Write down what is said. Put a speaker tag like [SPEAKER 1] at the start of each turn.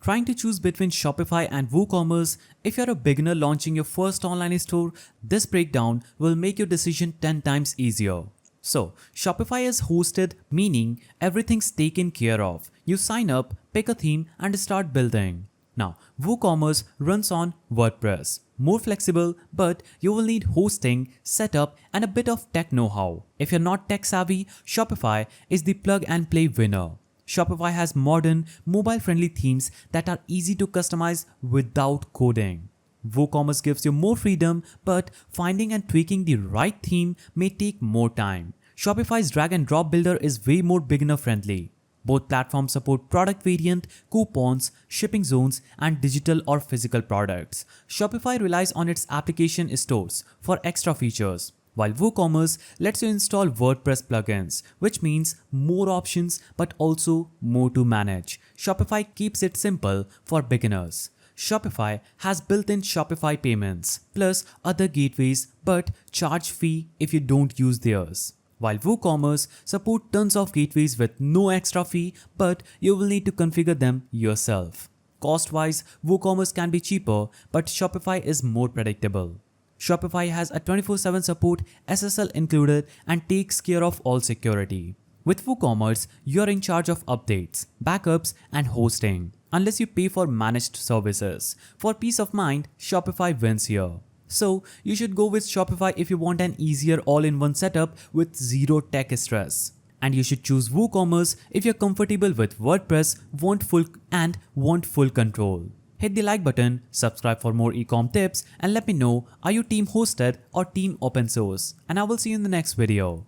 [SPEAKER 1] Trying to choose between Shopify and WooCommerce? If you're a beginner launching your first online store, this breakdown will make your decision 10 times easier. So, Shopify is hosted, meaning everything's taken care of. You sign up, pick a theme, and start building. Now, WooCommerce runs on WordPress. More flexible, but you will need hosting, setup, and a bit of tech know-how. If you're not tech savvy, Shopify is the plug and play winner. Shopify has modern, mobile-friendly themes that are easy to customize without coding. WooCommerce gives you more freedom, but finding and tweaking the right theme may take more time. Shopify's drag and drop builder is way more beginner-friendly. Both platforms support product variant, coupons, shipping zones, and digital or physical products. Shopify relies on its application stores for extra features, while WooCommerce lets you install WordPress plugins, which means more options but also more to manage. Shopify keeps it simple for beginners. Shopify has built-in Shopify payments plus other gateways but charge fee if you don't use theirs. While WooCommerce supports tons of gateways with no extra fee, but you will need to configure them yourself. Cost-wise, WooCommerce can be cheaper, but Shopify is more predictable. Shopify has a 24/7 support, SSL included, and takes care of all security. With WooCommerce, you're in charge of updates, backups, and hosting, unless you pay for managed services. For peace of mind, Shopify wins here. So, you should go with Shopify if you want an easier all-in-one setup with zero tech stress. And you should choose WooCommerce if you're comfortable with WordPress, want full control. Hit the like button, subscribe for more e-com tips, and let me know, are you team hosted or team open source? And I will see you in the next video.